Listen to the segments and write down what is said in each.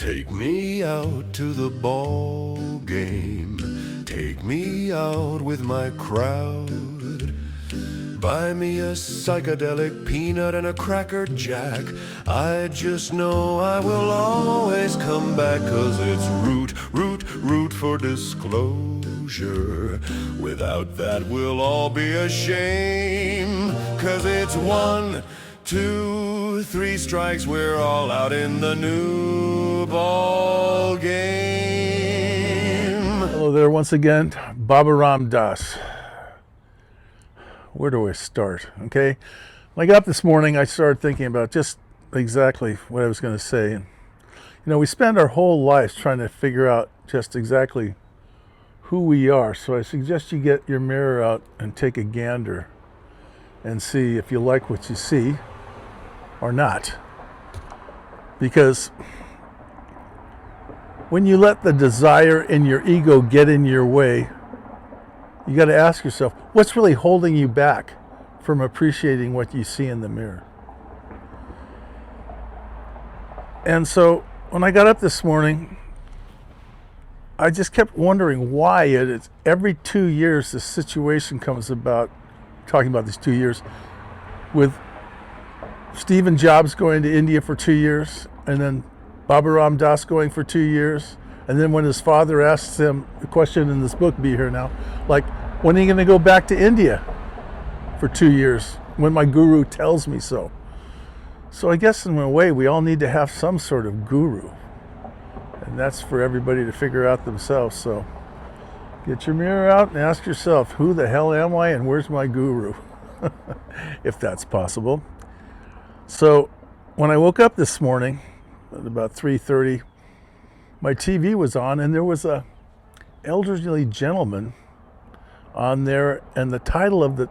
Take me out to the ball game. Take me out with my crowd. Buy me a psychedelic peanut and a cracker jack. I just know I will always come back, 'cause it's root for disclosure. Without that we'll all be ashamed, 'cause it's 1, 2, 3 strikes, we're all out in the new ball game. Hello there once again, Baba Ram Das. Where do I start? Okay, when I got up this morning, I started thinking about just exactly what I was going to say. And, you know, we spend our whole lives trying to figure out just exactly who we are. So I suggest you get your mirror out and take a gander and see if you like what you see or not. Because when you let the desire in your ego get in your way, you got to ask yourself, what's really holding you back from appreciating what you see in the mirror? And so when I got up this morning, I just kept wondering why it's every 2 years this situation comes about, talking about these 2 years, with Stephen Jobs going to India for 2 years, and then Baba Ram Das going for 2 years. And then when his father asks him the question in this book, Be Here Now, like, when are you going to go back to India for 2 years when my guru tells me so? So I guess in a way we all need to have some sort of guru. And that's for everybody to figure out themselves. So get your mirror out and ask yourself, who the hell am I and where's my guru? If that's possible. So when I woke up this morning at about 3:30, my TV was on and there was a elderly gentleman on there, and the title of the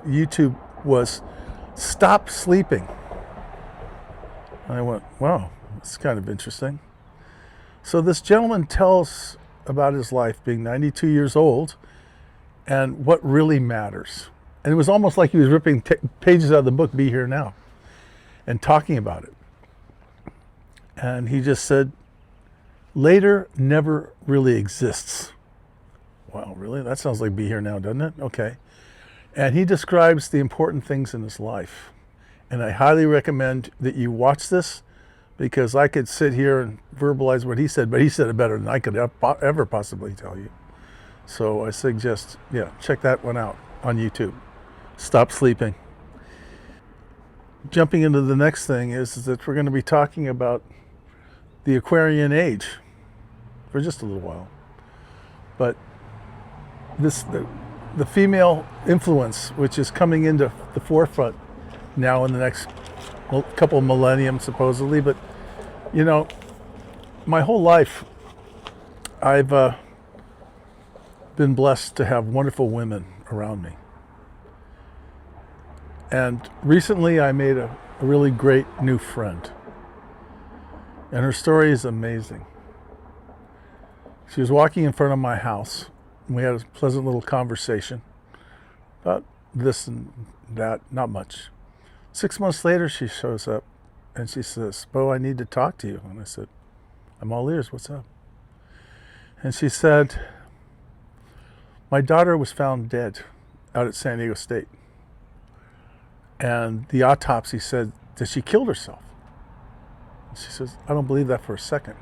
YouTube was Stop Sleeping. And I went, wow, that's kind of interesting. So this gentleman tells about his life being 92 years old and what really matters. And it was almost like he was ripping pages out of the book Be Here Now and talking about it. And he just said, later never really exists. Wow, really? That sounds like Be Here Now, doesn't it? Okay. And he describes the important things in his life. And I highly recommend that you watch this, because I could sit here and verbalize what he said, but he said it better than I could ever possibly tell you. So I suggest, check that one out on YouTube. Stop Sleeping. Jumping into the next thing is that we're going to be talking about the Aquarian age for just a little while. But the female influence, which is coming into the forefront now in the next couple of millennium, supposedly. But, you know, my whole life, I've been blessed to have wonderful women around me. And recently I made a really great new friend. And her story is amazing. She was walking in front of my house, and we had a pleasant little conversation about this and that, not much. 6 months later, she shows up, and she says, Bo, I need to talk to you. And I said, I'm all ears, what's up? And she said, my daughter was found dead out at San Diego State. And the autopsy said that she killed herself. And she says, I don't believe that for a second.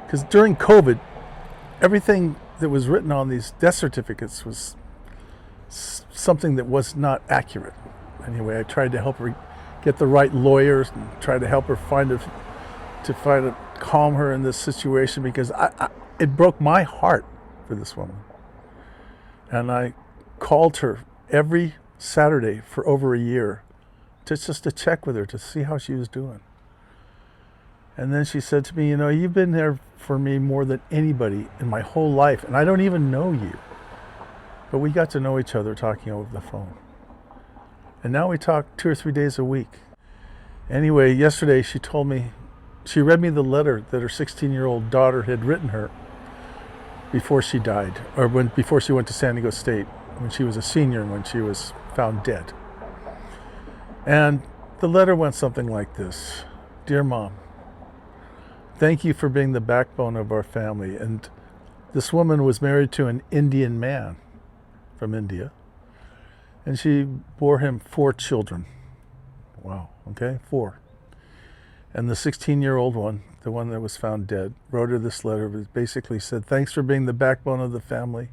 Because during COVID, everything that was written on these death certificates was something that was not accurate. Anyway, I tried to help her get the right lawyers and try to help her to calm her in this situation, because it broke my heart for this woman. And I called her every Saturday for over a year just to check with her, to see how she was doing. And then she said to me, you know, you've been there for me more than anybody in my whole life, and I don't even know you. But we got to know each other talking over the phone. And now we talk 2 or 3 days a week. Anyway, yesterday she told me, she read me the letter that her 16-year-old daughter had written her before she died, or before she went to San Diego State, when she was a senior and when she was found dead. And the letter went something like this. Dear Mom, Thank you for being the backbone of our family. And this woman was married to an Indian man from India, and she bore him 4 children. Wow, okay, 4. And the 16-year-old one, the one that was found dead, wrote her this letter, that basically said, thanks for being the backbone of the family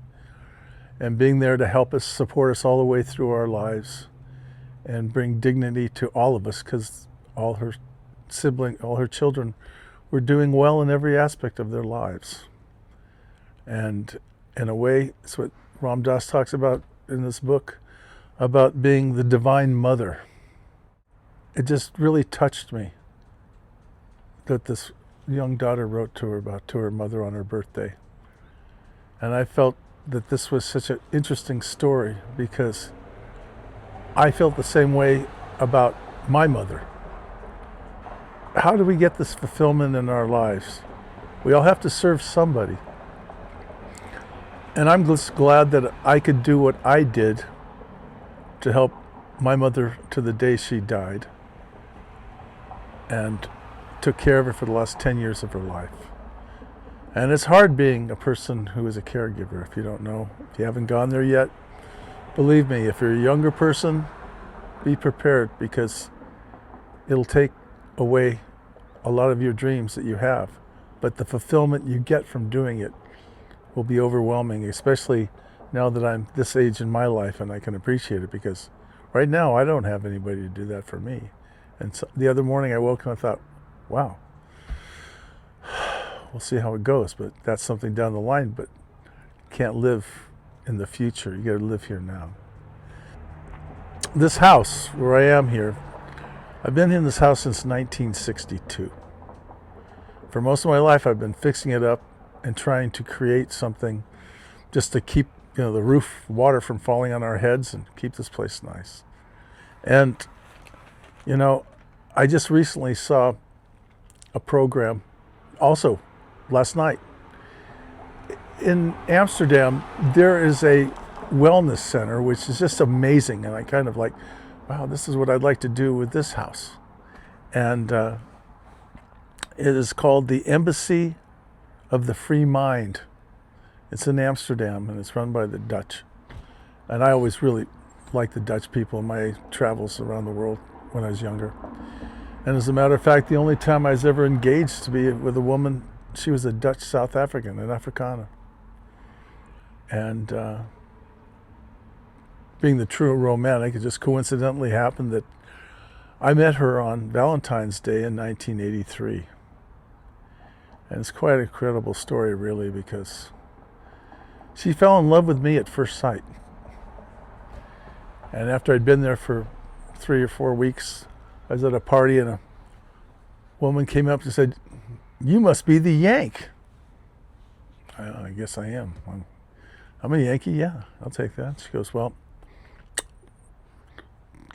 and being there to help us, support us all the way through our lives and bring dignity to all of us, because all her children were doing well in every aspect of their lives. And in a way, it's what Ram Dass talks about in this book, about being the divine mother. It just really touched me that this young daughter wrote to her mother on her birthday. And I felt that this was such an interesting story, because I felt the same way about my mother. How do we get this fulfillment in our lives? We all have to serve somebody. And I'm just glad that I could do what I did to help my mother to the day she died, and took care of her for the last 10 years of her life. And it's hard being a person who is a caregiver. If you don't know, if you haven't gone there yet, believe me, if you're a younger person, be prepared, because it'll take away a lot of your dreams that you have. But the fulfillment you get from doing it will be overwhelming, especially now that I'm this age in my life and I can appreciate it, because right now I don't have anybody to do that for me. And so the other morning I woke up and thought, wow, we'll see how it goes, but that's something down the line. But you can't live in the future. You got to live here now. This house where I am here, I've been in this house since 1962. For most of my life, I've been fixing it up and trying to create something just to keep, the roof water from falling on our heads and keep this place nice. And, I just recently saw a program, also last night. In Amsterdam, there is a wellness center, which is just amazing. And I kind of like, wow, this is what I'd like to do with this house. And it is called the Embassy of the Free Mind. It's in Amsterdam, and it's run by the Dutch. And I always really liked the Dutch people in my travels around the world when I was younger. And as a matter of fact, the only time I was ever engaged to be with a woman, she was a Dutch South African, an Afrikaner. And being the true romantic, it just coincidentally happened that I met her on Valentine's Day in 1983. And it's quite an incredible story, really, because she fell in love with me at first sight. And after I'd been there for 3 or 4 weeks, I was at a party and a woman came up and said, "You must be the Yank." I guess I am. I'm a Yankee, yeah, I'll take that. She goes, "Well,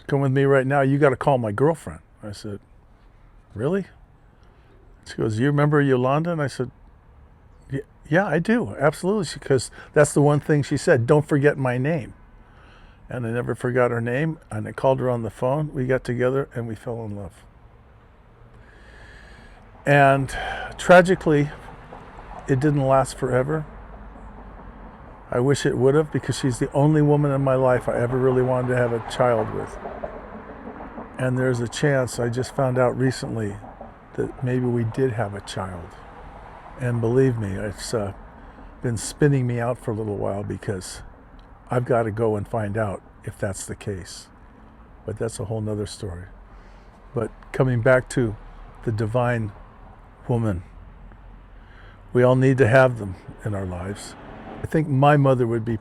come with me right now. You got to call my girlfriend." I said, "Really?" She goes, "You remember Yolanda?" And I said, "Yeah, I do, absolutely." Because that's the one thing she said, "Don't forget my name." And I never forgot her name. And I called her on the phone. We got together and we fell in love. And tragically, it didn't last forever. I wish it would have, because she's the only woman in my life I ever really wanted to have a child with. And there's a chance, I just found out recently, that maybe we did have a child. And believe me, it's been spinning me out for a little while, because I've got to go and find out if that's the case. But that's a whole nother story. But coming back to the divine woman, we all need to have them in our lives. I think my mother would be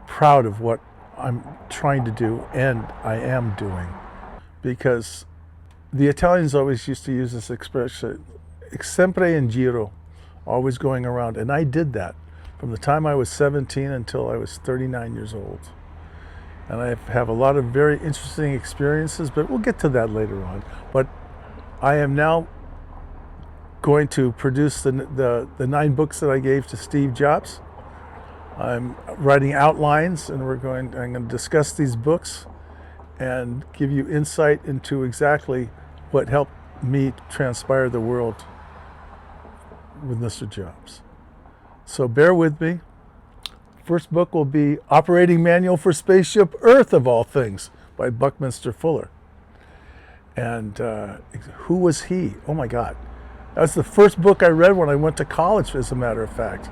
proud of what I'm trying to do, and I am doing, because the Italians always used to use this expression, sempre in giro, always going around. And I did that from the time I was 17 until I was 39 years old. And I have a lot of very interesting experiences, but we'll get to that later on. But I am now going to produce the 9 books that I gave to Steve Jobs. I'm writing outlines, and I'm going to discuss these books and give you insight into exactly what helped me transpire the world with Mr. Jobs. So bear with me. First book will be Operating Manual for Spaceship Earth, of all things, by Buckminster Fuller. And who was he? Oh my God. That's the first book I read when I went to college, as a matter of fact.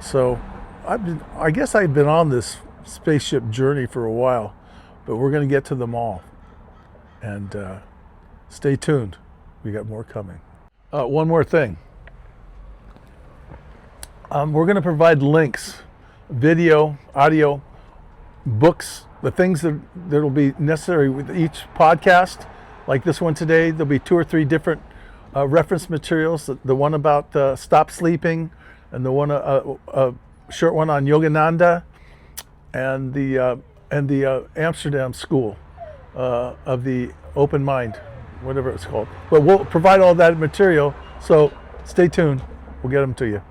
So I guess I've been on this spaceship journey for a while, but we're going to get to them all. And stay tuned. We got more coming. One more thing. We're going to provide links, video, audio, books, the things that will be necessary with each podcast. Like this one today, there'll be 2 or 3 different reference materials. The one about stop sleeping, and the one a short one on Yogananda, and the Amsterdam School of the Open Mind, whatever it's called. But we'll provide all that material, so stay tuned. We'll get them to you.